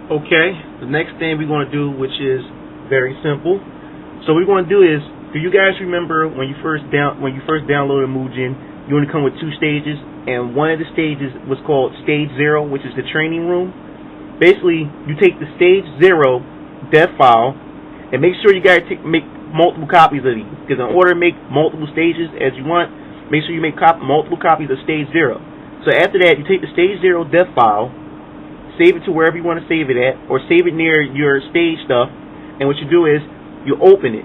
Okay, the next thing we're going to do, which is very simple. So what we're going to do is, do you guys remember when you first downloaded Mugen, you only come with 2 stages, and one of the stages was called Stage 0, which is the training room. Basically, you take the Stage 0 dev file, and make sure you guys make multiple copies of these, because in order to make multiple stages as you want, make sure you make multiple copies of Stage 0. So after that, you take the Stage 0 dev file, save it to wherever you want to save it at, or save it near your stage stuff, and what you do is, you open it.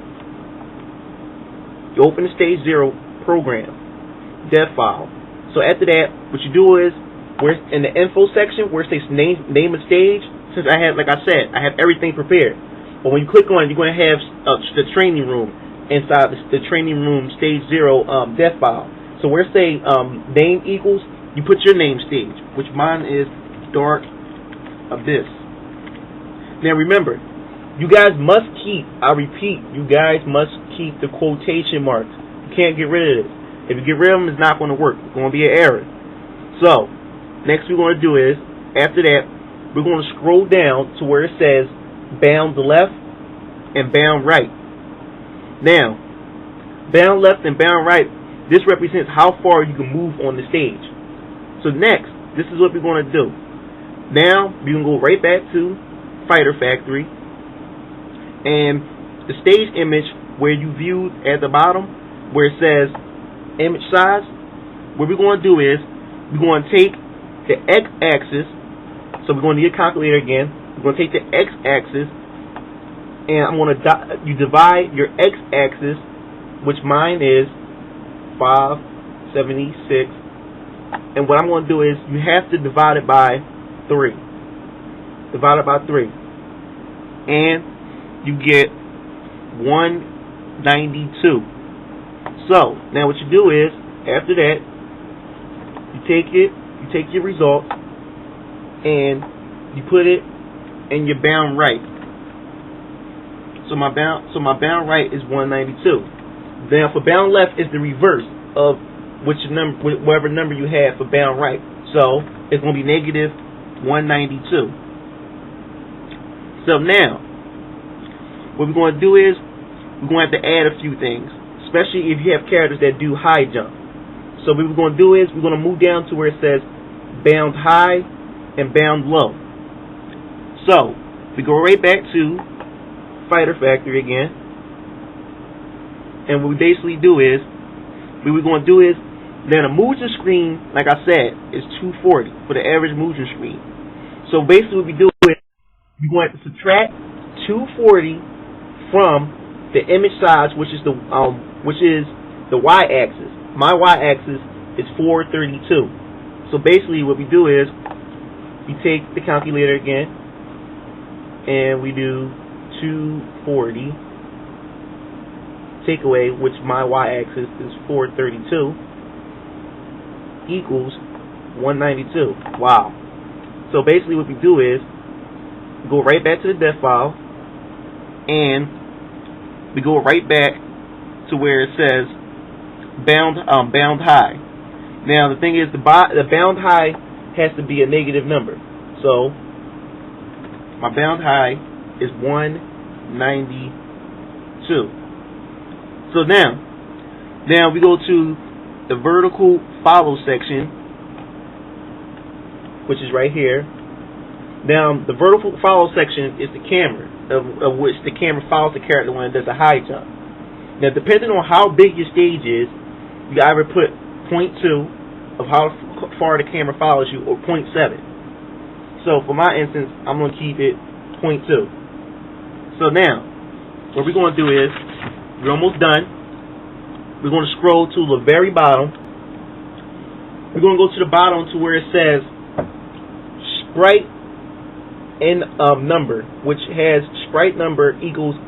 You open the Stage 0 program, dev file. So after that, what you do is, where in the info section, where it says name of stage, since I have everything prepared. But when you click on it, you're going to have the training room inside the training room Stage 0 dev file. So where it say name equals, you put your name stage, which mine is Dark Abyss. Now remember, you guys must keep, I repeat, you guys must keep the quotation marks. You can't get rid of this. If you get rid of them, it's not going to work. It's going to be an error. So, next we're going to do is, after that, we're going to scroll down to where it says bound left and bound right. Now, bound left and bound right, this represents how far you can move on the stage. So next, this is what we're going to do. Now, we can go right back to Fighter Factory, and the stage image where you viewed at the bottom, where it says image size, what we're going to do is, we're going to take the x-axis, so we're going to need a calculator again, we're going to take the x-axis, and I'm going to you divide your x-axis, which mine is 576, and what I'm going to do is, you have to divide it by 3. Divide it by 3. And you get 192. So, now what you do is, after that, you take your result, and you put it in your bound right. So my bound right is 192. Now for bound left is the reverse of whatever number you have for bound right. So it's going to be negative 192. So now, what we're going to do is, we're going to have to add a few things, especially if you have characters that do high jump. So what we're going to do is, we're going to move down to where it says bound high and bound low. So, we go right back to Fighter Factory again, and what we basically do is, what we're going to do is, then a Mugen screen, like I said, is 240 for the average Mugen screen. So basically what we do is, we're going to subtract 240 from the image size, which is the y-axis. My y-axis is 432. So basically what we do is, we take the calculator again, and we do 240 take away, which my y-axis is 432, equals 192. Wow. So basically what we do is, we go right back to the dev file, and we go right back to where it says bound high. Now the thing is, the bound high has to be a negative number. So my bound high is 192. So now we go to the vertical follow section, which is right here. Now the vertical follow section is the camera, of which the camera follows the character when it does a high jump. Now depending on how big your stage is, you either put 0.2 of how far the camera follows you, or 0.7. So for my instance, I'm going to keep it 0.2. So now, what we're going to do is, we're almost done. We're going to scroll to the very bottom. We're going to go to the bottom to where it says sprite and number, which has sprite number equals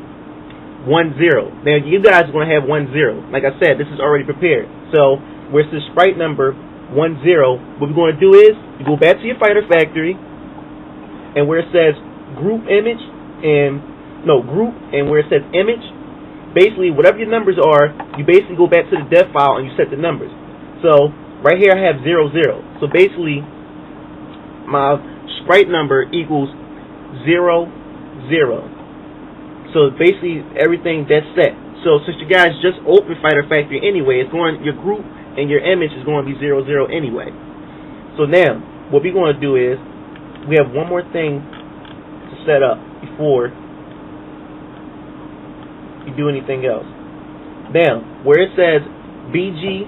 10. Now you guys are going to have 10. Like I said, this is already prepared. So where it says sprite number 10, what we're going to do is, you go back to your Fighter Factory, and where it says group image, and where it says image, basically whatever your numbers are, you basically go back to the dev file and you set the numbers. So right here I have 00. So basically my sprite number equals 0, 0. So basically everything that's set. So since you guys just open Fighter Factory anyway, it's going, your group and your image is going to be 0, 0 anyway. So now what we're going to do is we have one more thing to set up before you do anything else. Now where it says BG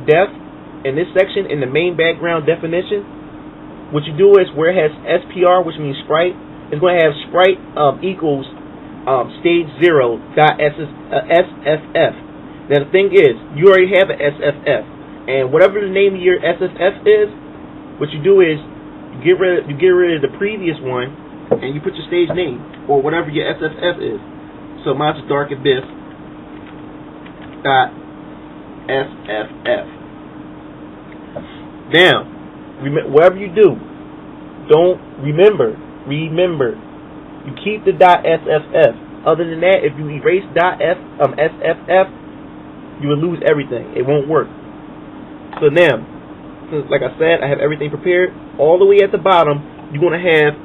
def in this section in the main background definition, what you do is where it has SPR, which means sprite, it's going to have sprite equals stage 0 dot SFF. Now the thing is, you already have an SFF, and whatever the name of your SFF is, what you do is you get rid of the previous one, and you put your stage name or whatever your SFF is. So mine's Dark Abyss dot SFF. Now, whatever you do, don't remember. You keep the .sff. Other than that, if you erase .sff, you will lose everything. It won't work. So now, like I said, I have everything prepared. All the way at the bottom, you're going to have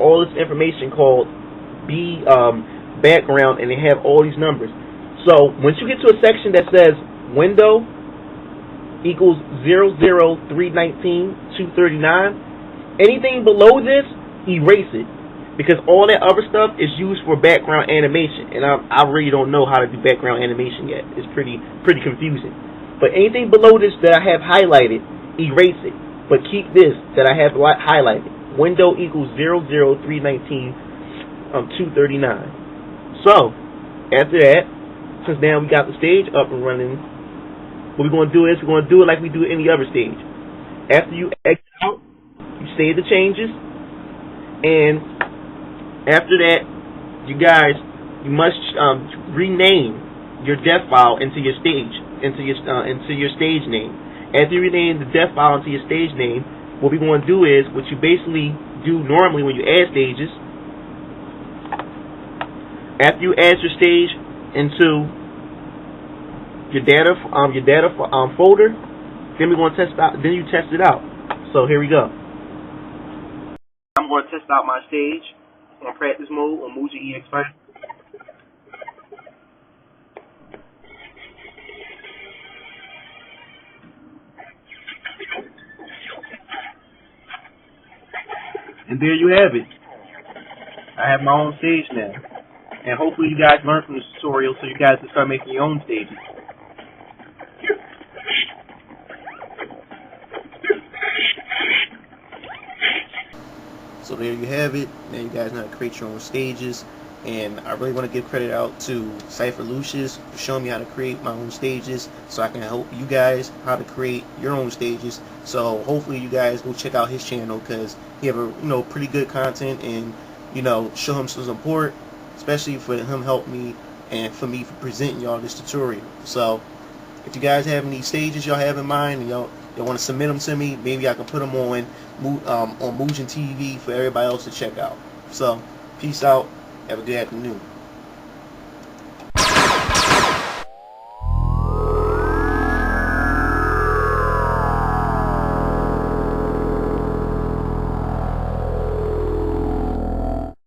all this information called background, and they have all these numbers. So once you get to a section that says window equals 00319-239, anything below this, erase it. Because all that other stuff is used for background animation, and I really don't know how to do background animation yet. It's pretty confusing. But anything below this that I have highlighted, erase it. But keep this that I have highlighted. Window equals 00319-239. So after that, since now we got the stage up and running, what we're going to do is we're going to do it like we do any other stage. After you exit out, you save the changes, and after that, you must rename your def file into your stage, into your stage name. After you rename the def file into your stage name, what we're going to do is what you basically do normally when you add stages. After you add your stage into your data folder, then we're going to test out. Then you test it out. So here we go. I'm going to test out my stage on practice mode on Mugen EX Fighter. And there you have it. I have my own stage now. And hopefully you guys learn from this tutorial so you guys can start making your own stages. So there you have it. Now you guys know how to create your own stages. And I really want to give credit out to Cypher Lucius for showing me how to create my own stages so I can help you guys how to create your own stages. So hopefully you guys go check out his channel because he have a pretty good content, and show him some support, especially for him help me and for me for presenting y'all this tutorial. So if you guys have any stages y'all have in mind and y'all want to submit them to me, maybe I can put them on Mugen TV for everybody else to check out. So peace out. Have a good afternoon.